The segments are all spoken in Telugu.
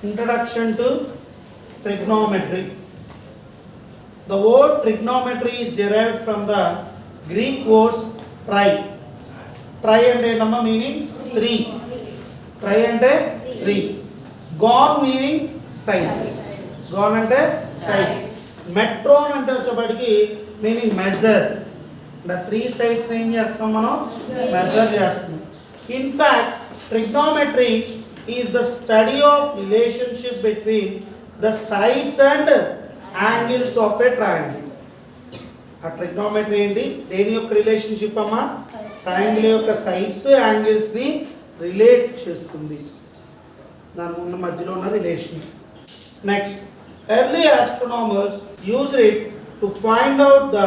Introduction to trigonometry. The word trigonometry is derived from the Greek words tri. Tri ante nama meaning three. Tri ante three. Gon meaning sides. Gon ante sides. Metron ante వచ్చేప్పటికి meaning measure. The three sides ఏం చేస్తాం మనం measure చేస్తాం. In fact, trigonometry is the study of relationship between the sides and angles of a triangle. A trigonometry ఏంటి దేని యొక్క రిలేషన్షిప్ అమ్మా ట్రయాంగిల్ యొక్క సైడ్స్ యాంగిల్స్ ని రిలేట్ చేస్తుంది దాని ఉన్న మధ్యలో ఉన్న relation. Next, early astronomers used it to find out the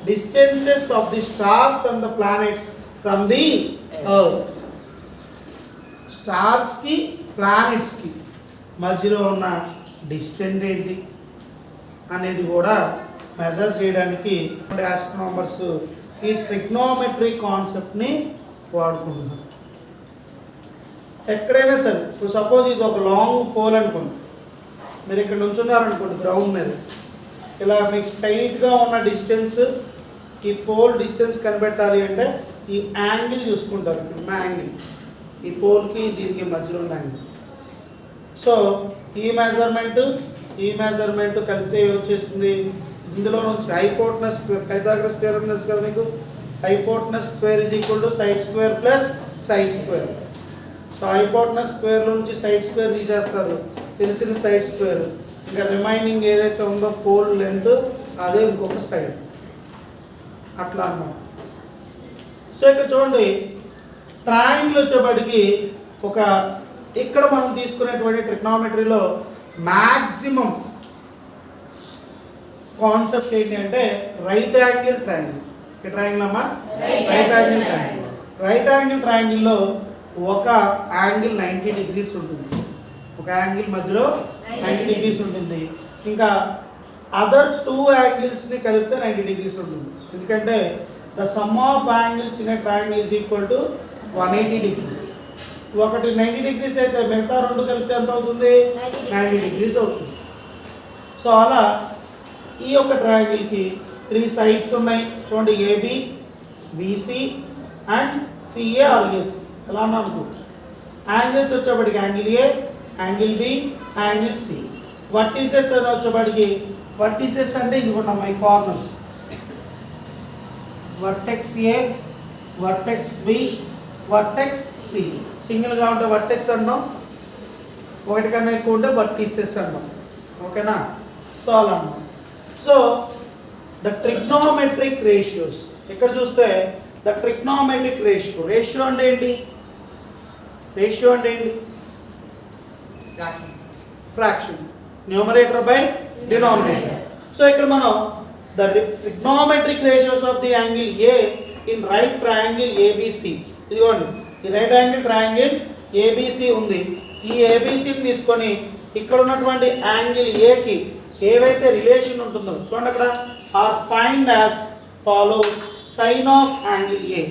distances of the stars and the planets from the earth. Stars కి ప్లానెట్స్ కి మధ్యలో ఉన్న డిస్టెన్స్ ఏంటి అనేది కూడా మెజర్ చేయడానికి ఆస్ట్రోనామర్స్ ఈ ట్రిగ్నోమెట్రీ కాన్సెప్ట్ని వాడుకుంటున్నారు. ఎక్కడైనా సరే ఇప్పుడు సపోజ్ ఇది ఒక లాంగ్ పోల్ అనుకోండి, మీరు ఇక్కడ నుంచున్నారనుకోండి గ్రౌండ్ మీద, ఇలా మీకు స్ట్రైట్గా ఉన్న డిస్టెన్స్ ఈ పోల్ డిస్టెన్స్ కనిపెట్టాలి అంటే ఈ యాంగిల్ చూసుకుంటారు. ఉన్న యాంగిల్ ఈ పోల్కి దీనికి మధ్యలో ఉన్న యాంగిల్. సో ఈ మెజర్మెంట్ కలిపితే వచ్చేస్తుంది ఇందులో నుంచి హైపోటనస్ స్క్వేర్, పైథాగరస్ థియరం తెలుసు కదా మీకు, hypotenuse square is equal to side square plus side square. So hypotenuse square నుంచి సైడ్ స్క్వేర్ తీసేస్తారు, తెలిసిన సైడ్ స్క్వేర్, ఇంకా రిమైనింగ్ ఏదైతే ఉందో పోల్ లెంత్ అదే ఇంకొక సైడ్, అట్లా అన్నమాట. సో ఇక్కడ చూడండి ట్రయాంగిల్ వచ్చేప్పటికి ఒక ఇక్కడ మనం తీసుకునేటువంటి ట్రిగ్నోమెట్రీలో మ్యాక్సిమం కాన్సెప్ట్ ఏంటి అంటే రైట్ యాంగిల్ ట్రయాంగిల్. ట్రయాంగిల్ అమ్మా right angle triangle. Right angle ట్రయాంగిల్లో ఒక యాంగిల్ 90 డిగ్రీస్ ఉంటుంది, ఒక యాంగిల్ మధ్యలో 90 డిగ్రీస్ ఉంటుంది, ఇంకా అదర్ టూ యాంగిల్స్ని కలిపితే 90 డిగ్రీస్ ఉంటుంది. ఎందుకంటే the sum of angles in a triangle is equal to 180 degrees. ఒకటి 90 డిగ్రీస్ అయితే మిగతా రెండు కలిపితే ఎంత అవుతుంది 90 డిగ్రీస్ అవుతుంది. సో అలా ఈ యొక్క ట్రయాంగిల్కి 3 సైడ్స్ ఉన్నాయి చూడండి, AB, BC and CA or AC ఎలా అన్నా అనుకోవచ్చు. యాంగిల్స్ వచ్చేప్పటికి angle A, angle B, angle C. Vertices అని వచ్చేప్పటికి వర్టిసెస్ అంటే ఇదిగోండి ఈ corners, vertex A, vertex B, vertex C. సింగిల్గా ఉంటే వర్టెక్స్ అంటాం, ఒకటి కన్నా ఎక్కువ ఉంటే వర్టిసెస్ అంటాం. ఓకేనా? సో అలా అన్నాం. సో ద ట్రిగ్నోమెట్రిక్ రేషియోస్ ఇక్కడ చూస్తే ద ట్రిగ్నోమెట్రిక్ రేషియో అంటే ఏంటి? రేషియో అంటే ఏంటి? Fraction, numerator by denominator. So ఇక్కడ మనం the trigonometric ratios of the angle A in right triangle ABC. ఇదిగోండి ఈ రైట్ యాంగిల్ ట్రయాంగిల్ ఏబిసి ఉంది. ఈ ఏబిసిని తీసుకొని ఇక్కడ ఉన్నటువంటి యాంగిల్ ఏకి ఏవైతే రిలేషన్ ఉంటుందో చూడండి అక్కడ are find as follows. Sine of angle A,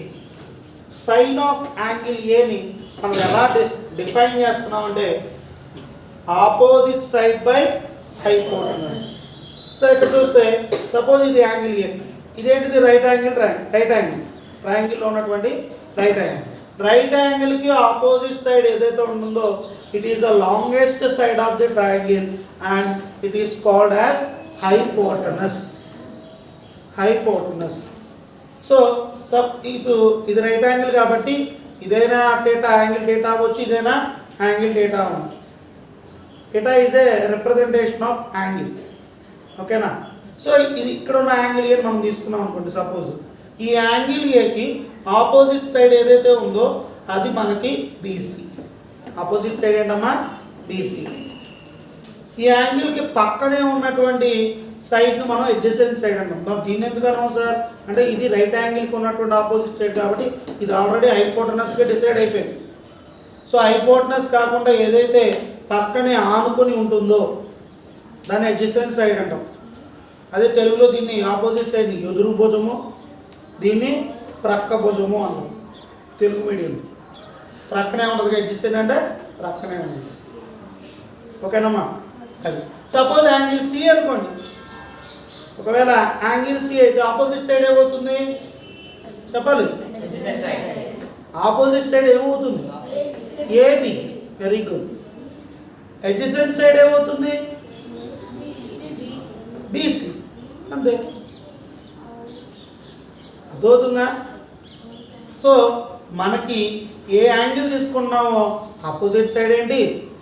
sine of angle ఏని మనం ఎలా డిఫైన్ చేస్తున్నాం అంటే opposite side by hypotenuse. So ఇక్కడ చూస్తే సపోజ్ ఇది యాంగిల్ ఏ, ఇదేంటిది రైట్ యాంగిల్ ట్రయాంగిల్లో ఉన్నటువంటి రైట్ యాంగిల్. రైట్ యాంగిల్కి ఆపోజిట్ సైడ్ ఏదైతే ఉంటుందో it is the longest side of the triangle and it is called as hypotenuse. So ఇప్పుడు ఇది రైట్ యాంగిల్ కాబట్టి ఇదైనా యాంగిల్ డేటా అవ్వచ్చు, ఇదైనా యాంగిల్ డేటా అవ్వచ్చు. Data is a representation of angle. ఓకేనా? సో ఇది ఇక్కడ ఉన్న యాంగిల్ ఏ మనం తీసుకున్నాం అనుకోండి, సపోజ్ ఈ యాంగిల్ ఏకి ఆపోజిట్ సైడ్ ఏదైతే ఉందో అది మనకి బీసీ. ఆపోజిట్ సైడ్ ఏంటమ్మా బీసీ. ఈ యాంగిల్కి పక్కనే ఉన్నటువంటి సైడ్ను మనం అడ్జసెంట్ సైడ్ అంటాం. దీన్ని ఎందుకు అన్నాం సార్ అంటే ఇది రైట్ యాంగిల్కి ఉన్నటువంటి ఆపోజిట్ సైడ్ కాబట్టి ఇది ఆల్రెడీ హైపోటనస్గా డిసైడ్ అయిపోయింది. సో హైపోటనస్ కాకుండా ఏదైతే పక్కనే ఆనుకొని ఉంటుందో దాన్ని అడ్జసెంట్ సైడ్ అంటాం. అదే తెలుగులో దీన్ని ఆపోజిట్ సైడ్ని ఎదురు భుజము, దీన్ని ప్రక్క భుజము అంటాం తెలుగు మీడియం. ప్రక్కనే ఉంటుంది, అడ్జసెంట్ అంటే ప్రక్కనే ఉంటుంది. ఓకేనమ్మా? అది సపోజ్ యాంగిల్ సి అనుకోండి. ఒకవేళ యాంగిల్ సి అయితే ఆపోజిట్ సైడ్ ఏమవుతుంది చెప్పాలి? ఆపోజిట్ సైడ్ ఏమవుతుంది? AB. Very good. Adjacent side ఏమవుతుంది? బీసీ. అంతే. అర్థమవుతుందా? సో మనకి ఏ యాంగిల్ తీసుకున్నామో ఆపోజిట్ సైడ్ ఏంటి,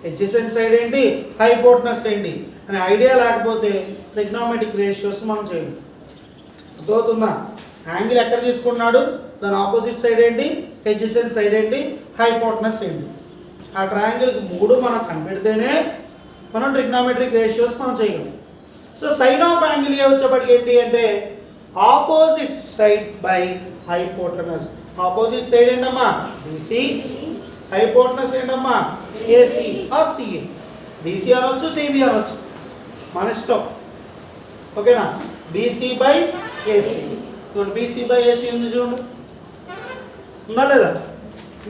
అడ్జసెంట్ సైడ్ ఏంటి, హైపోటనస్ ఏంటి అనే ఐడియా లేకపోతే ట్రిగ్నోమెట్రిక్ రేషియోస్ మనం చేయాలి. అర్థమవుతుందా? యాంగిల్ ఎక్కడ తీసుకున్నాడు, దాని ఆపోజిట్ సైడ్ ఏంటి, అడ్జసెంట్ సైడ్ ఏంటి, హైపోటనస్ ఏంటి, ఆ ట్రయాంగిల్కి 3 మనం కనిపెడితేనే మనం ట్రిగ్నోమెట్రిక్ రేషియోస్ మనం చేయగలం. So sine of angle A వచ్చేప్పటికి ఏంటి అంటే opposite side by hypotenuse. Opposite side ఏంటమ్మా? బీసీ. హైపోటనస్ ఏంటమ్మా? AC or CA. బీసీ అనొచ్చు, సిబి అనొచ్చు, మన ఇష్టం. ఓకేనా? BC by AC. చూడండి బీసీ బై ఏసీ ఉంది చూడండి, ఉందా లేదా?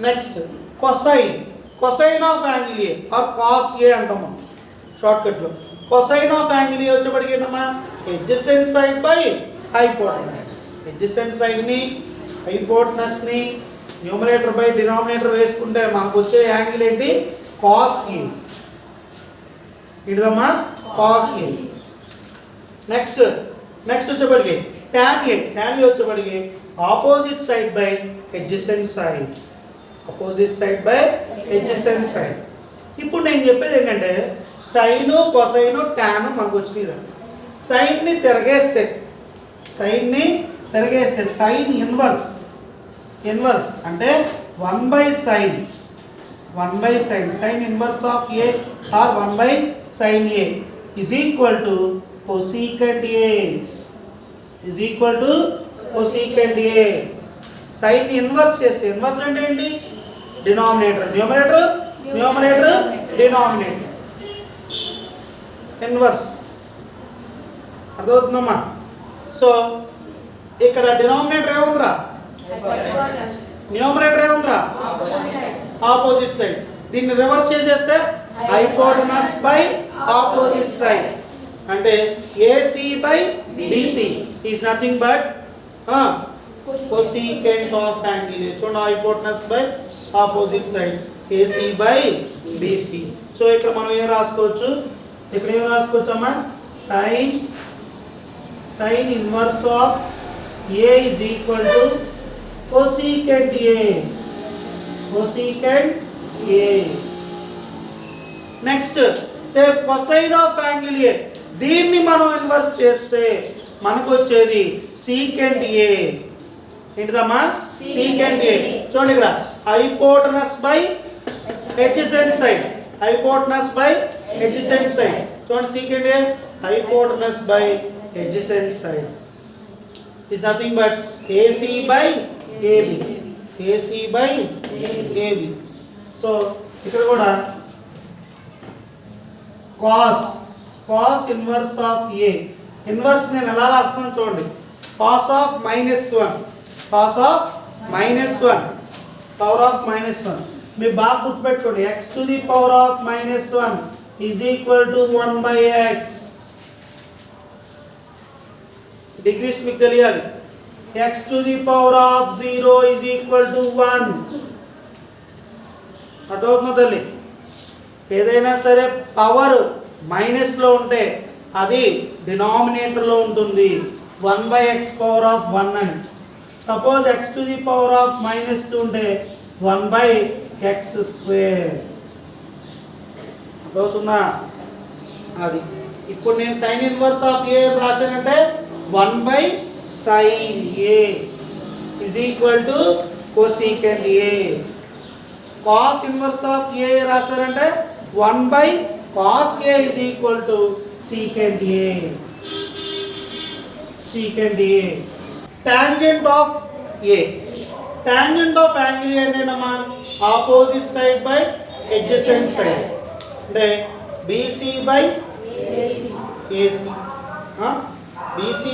Next cosine. Cosine of angle A or cos A అంటాము షార్ట్కట్లో. కొసైన్ ఆఫ్ యాంగిల్ ఏ వచ్చేప్పటికి ఏంటమ్మా? Adjacent side by hypotenuse. Adjacent సైడ్ని హైపోటనస్ని న్యూమరేటర్ బై డినామినేటర్ వేసుకుంటే మనకు వచ్చే యాంగిల్ ఏంటి? Cos A. ఏంటిదమ్మా? Cos A. నెక్స్ట్ వచ్చేప్పటికి ట్యాన్ ఏ. ట్యాన్ ఏ వచ్చేప్పటికి opposite side by adjacent side. Opposite side by adjacent side. ఇప్పుడు నేను చెప్పేది ఏంటంటే సైను, కొసైను, ట్యాన్ మనకు వచ్చినాయి. సైన్ని తిరగేస్తే సైన్ ఇన్వర్స్ అంటే 1/sin. Sine inverse of A or 1/sin A is equal to cosecant A. Sine inverse చేస్తే, ఇన్వర్స్ అంటే ఏంటి? Denominator numerator denominator inverse. అర్థమవుతుందమ్మా? సో ఇక్కడ డినామినేటర్ ఏముందిరా? న్యూమరేటర్ ఏముందిరా? Opposite side. దీన్ని రివర్స్ చేసేస్తే హైపోటనస్ బై ఆపోజిట్ సైడ్ అంటే AC by BC is nothing but cosecant of angle A. చూడండి hypotenuse by opposite side AC by BC. So ఇక్కడ మనం ఏం రాసుకోవచ్చు? ఇక్కడ ఏం రాసుకోవచ్చమ్మా? Sign inverse of A is equal to cosecant A. Next same cosine of angle ఏ. దీన్ని మనం ఇన్వర్స్ చేస్తే మనకు వచ్చేది సీకెంట్ ఏ. ఏంటిదమ్మా? సీకెంట్ ఏ. చూడండి ఇక్కడ హైపోటనస్ బై అడ్జసెంట్ సైడ్. చూడండి secant A hypotenuse by adjacent side is nothing but AC by AB. So ఇక్కడ కూడా cos inverse of A. Inverse నేను ఎలా రాస్తాను చూడండి. cos of -1 power of -1. మీరు బాగా గుర్తుపెట్టుకోండి. x to the power of -1 is equal to 1/x. Degrees మీకు తెలియాలి. x to the power of 0 is equal to 1. అర్థమవుతుందా తల్లి? ఏదైనా సరే పవర్ మైనస్లో ఉంటే అది డినామినేటర్లో ఉంటుంది. 1/x పవర్ ఆఫ్ 1 అని. Suppose x to the power of -2 ఉంటే 1/x². అర్థమవుతుందా? అది ఇప్పుడు నేను సైన్ ఇన్వర్స్ ఆఫ్ ఏ రాశానంటే 1/sin A is equal to cosecant A. cos inverse of A రాశారంటే 1/cos A is equal to secant A. Tangent of A. Tangent of angle ఏంటమ్మా? Opposite side by adjacent side అంటే BC by AC. BC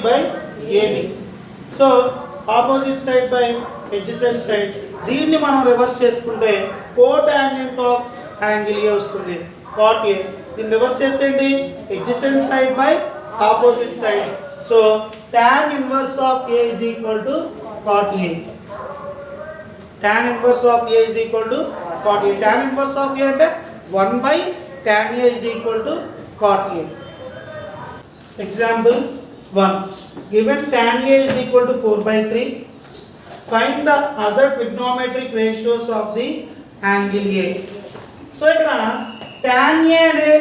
by AB. So opposite side by adjacent side. దీన్ని మనం రివర్స్ చేసుకుంటే కోటాంజెంట్ ఆఫ్ యాంగిల్ ఏ వస్తుంది cot A. దీన్ని రివర్స్ చేస్తే ఏంటి adjacent side by opposite side. So tan inverse of A is equal to cot A. Tan inverse of A is equal to cot A. Tan inverse of A అంటే 1 by tan A is equal to cot A. Example 1. Given tan A is equal to 4 by 3, find the other trigonometric ratios of the angle A. So ఇక్కడ tan A అనే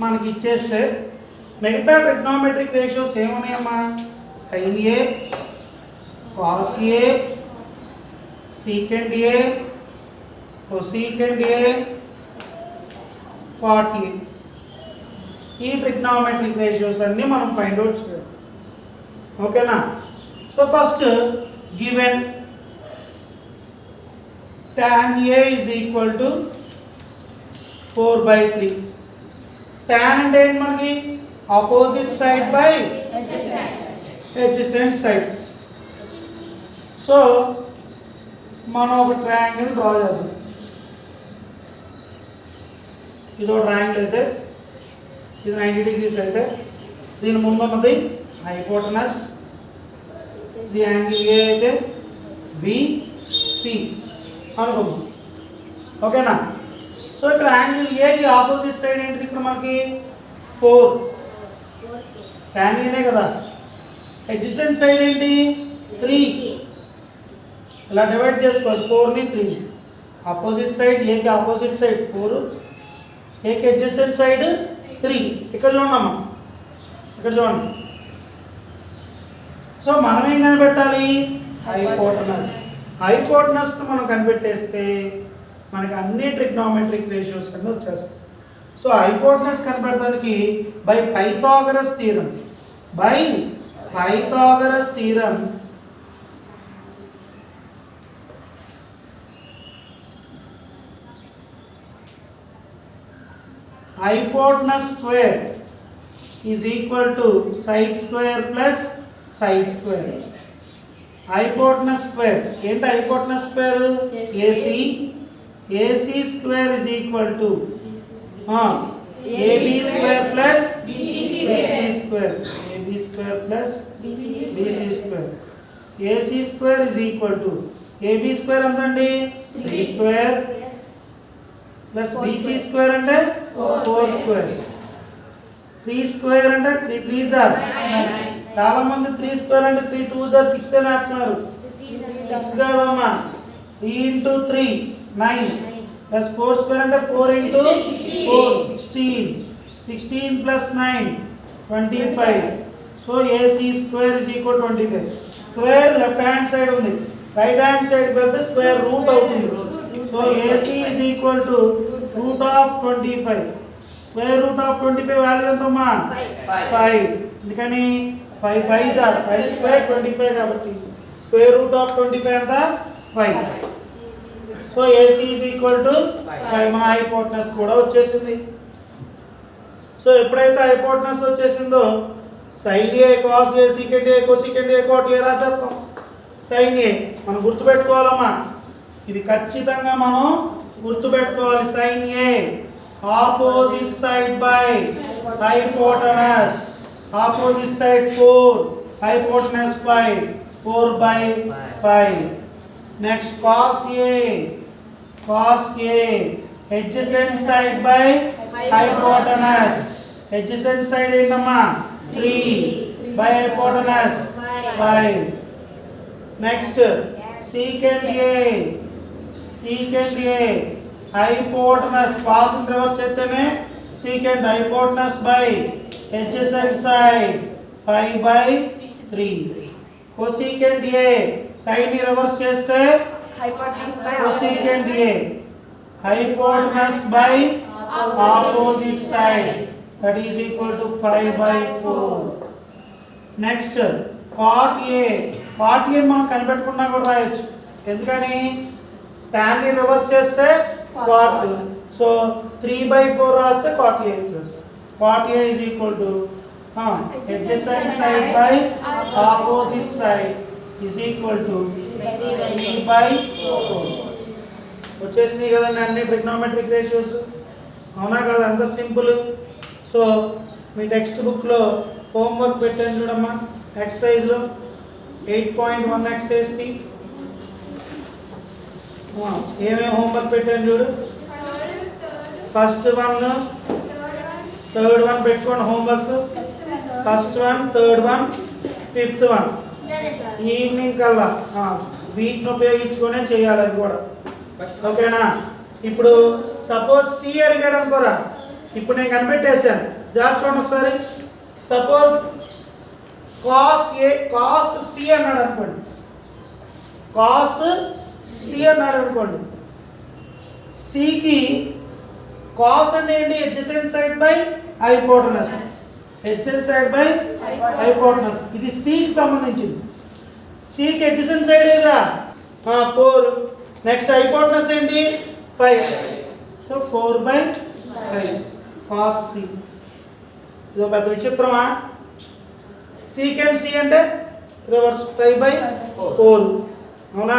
మనకి ఇచ్చేస్తే మిగతా ట్రిగ్నోమెట్రిక్ రేషియోస్ ఏమున్నాయమ్మా sin A, cos A, secant A, cosecant A, cot A. ఈ ట్రిగ్నోమెట్రిక్ రేషియోస్ అన్ని మనం ఫైండ్ అవుట్ చేయాలి. ఓకేనా? So first given tan A is equal to 4 by 3. tan అంటే ఏంటి మనకి opposite side by adjacent side. So మనం ఒక ట్రయాంగిల్ డ్రా చేద్దాం. ఇది ఒక ట్రయాంగిల్ అయితే ఇది 90 degrees అయితే దీని ముందు ఉన్నది హైపోటనస్, ఇది యాంగిల్ ఏ అయితే BC అనుకుందాం. ఓకేనా? సో ఇక్కడ యాంగిల్ ఏకి ఆపోజిట్ సైడ్ ఏంటిది ఇక్కడ మనకి 4 tan ఏనే కదా. అడ్జసెంట్ సైడ్ ఏంటి 3. ఇలా డివైడ్ చేసుకోవాలి 4ని 3. ఆపోజిట్ సైడ్ ఏకి ఆపోజిట్ సైడ్ 4, ఏకి అడ్జసెంట్ సైడ్ 3. ఇక్కడ చూడమ్మా, ఇక్కడ చూడండి. సో మనం ఏం కనిపెట్టాలి హైపోటనస్. హైపోటనస్ మనం కనిపెట్టేస్తే మనకి అన్ని ట్రిగ్నోమెట్రిక్ రేషియోస్ కింద వచ్చేస్తాయి. సో హైపోటనస్ కనిపెట్టడానికి by Pythagoras theorem, by Pythagoras theorem hypotenuse square is equal to side square plus side square. Hypotenuse square ఏంటి hypotenuse square AC. AC square is equal to AB square plus BC square. AB square plus BC square. AC square is equal to AB square ఎంతండి 3 square plus BC square అంటే 4 square. 3 square అంటే 3 3s are 9. చాలా మంది 3 square అంటే 3 2s are 6 అని అంటున్నారు. 6 కాదమ్మా 3 into 3 9 plus 4 square అంటే 4 into 4 16. 16 plus 9 25. So AC square is equal to 25. Square left hand side ఉంది, రైట్ హ్యాండ్ సైడ్ వెళ్తే స్క్వేర్ రూట్ అవుతుంది. So AC is equal to root of 25. Square root of 25 value ఎంతమ్మా 5. ఎందుకని 5 5s are 5 స్క్వేర్ 25 కాబట్టి స్క్వేర్ రూట్ ఆఫ్ 25 ఎంత 5. So AC is equal to 5. మన హైపోటనస్ కూడా వచ్చేసింది. సో ఎప్పుడైతే హైపోటనస్ వచ్చేసిందో sin A cos A secant A cosecant A cot A రాసేస్తాం. sin A మనం గుర్తుపెట్టుకోవాలమ్మా, ఇది ఖచ్చితంగా మనం గుర్తుపెట్టుకోవాలి. sin A opposite side by hypotenuse, opposite side 4, hypotenuse 5, 4 by 5. Next cos A, cos A adjacent side by hypotenuse. adjacent side ఏంటమ్మా 3 by hypotenuse 5. Next secant A, secant A hypotenuse cos reverse చేస్తేనే secant hypotenuse by adjacent side 5 by 3. cosecant A side ని రివర్స్ చేస్తే cosecant A hypotenuse by opposite side, that is equal to 5 by 4. Next cot A, cot A మనం కనిపెట్టుకున్నా కూడా రాయొచ్చు. ఎందుకని tan ని రివర్స్ చేస్తే cot, సో 3 by 4 రాస్తే cot A అవుతుంది. cot A is equal to adjacent side by opposite side is equal to 3 by 4. వచ్చేసినాయి కదండి అన్ని ట్రిగ్నోమెట్రిక్ రేషియోస్, అవునా కదా? అంత సింపుల్. సో మీ టెక్స్ట్ బుక్లో హోంవర్క్ పెట్టాను చూడమ్మా, ఎక్సర్సైజ్లో 8.1 ఎక్సర్సైజ్కి ఏమేమి హోంవర్క్ పెట్టాను చూడు. ఫస్ట్ వన్, థర్డ్ వన్ పెట్టుకోండి homework. First one, third one, fifth one evening కల్లా వీటిని ఉపయోగించుకునే చేయాలి అది కూడా, ఓకేనా? ఇప్పుడు సపోజ్ సి అడిగాడు అనుకోరా, ఇప్పుడు నేను కనిపెట్టేశాను, జాగ్రత్త చూడండి ఒకసారి. సపోజ్ కాస్ సి అన్నాడు అనుకోండి, కాస్ సి అన్నాడు అనుకోండి. సికి కాస్ అంటే ఏంటి? Adjacent side by hypotenuse, adjacent side by hypotenuse. ఇది సికి సంబంధించింది. సికి అడ్జసెంట్ సైడ్ ఏదిరా? 4. నెక్స్ట్ హైపోటెనస్ ఏంటి? 5. So 4/5 cos C. ఇదో పెద్ద విచిత్రమా? సీకెండ్ సి అంటే రివర్స్ 5/4, అవునా?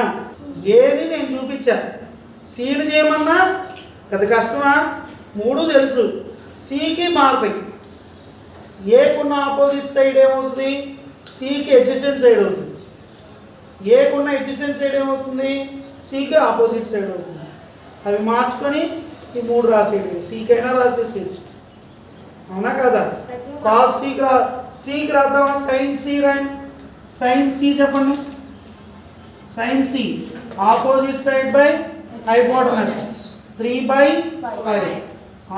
ఏని నేను చూపించా, సిని చేయమన్నా పెద్ద కష్టమా? 3 తెలుసు, సికి మారుతాయి. ఏకున్న ఆపోజిట్ సైడ్ ఏమవుతుంది? సికి అడ్జసెంట్ సైడ్ అవుతుంది. ఏకున్న అడ్జసెంట్ సైడ్ ఏమవుతుంది? సికి ఆపోజిట్ సైడ్ అవుతుంది. అవి మార్చుకొని ఈ 3 రాసేయండి, సికైనా రాసేసేయచ్చు, అవునా కదా? కాస్ సికి రాద్దామా? సైన్ సి రాయండి. సైన్ సి చెప్పండి. Sine C opposite side by hypotenuse 3/5.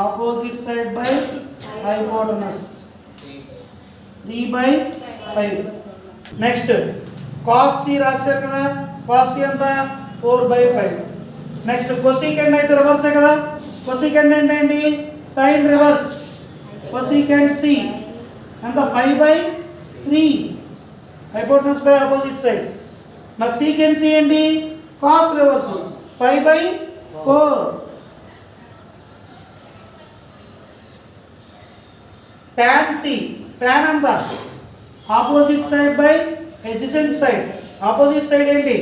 Opposite side by hypotenuse 3/5. Next cos C రాశారు కదా, కాస్ సి ఎంత? 4/5. నెక్స్ట్ కొసీకెండ్ అయితే రివర్సే కదా. కొసీకెండ్ ఏంటండి? Sign reverse. కొసీకెండ్ సి ఎంత? 5/3. Hypotenuse by opposite side. మరి సీకెండ్ సి ఏంటి? Cos reverse 5/4. Tan C, tan ఎంత? Opposite side by adjacent side. Opposite side ఏంటి?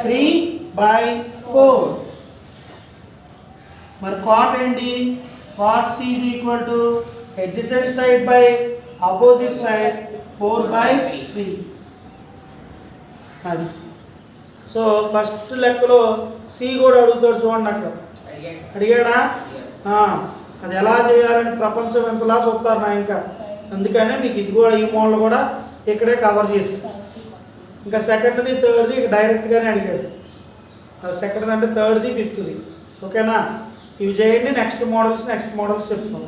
3/4. మరి కాట్ ఏంటి? Cot C is equal to adjacent side by opposite side 4/3. అది. సో ఫస్ట్ లెక్కలో సి కూడా అడుగుతాడు చూడండి, అక్కడ అడిగాడా? అది ఎలా చేయాలని ప్రపంచం ఎంతలా చూస్తారు నా ఇంకా, అందుకనే మీకు ఇది కూడా ఈ మోడల్ కూడా ఇక్కడే కవర్ చేసి, ఇంకా సెకండ్ది థర్డ్ది ఇక డైరెక్ట్గానే అడిగాడు. సెకండ్ది అంటే థర్డ్ది ఫిఫ్త్ది, ఓకేనా? ఇవి చేయండి, నెక్స్ట్ మోడల్స్ చెప్తాం.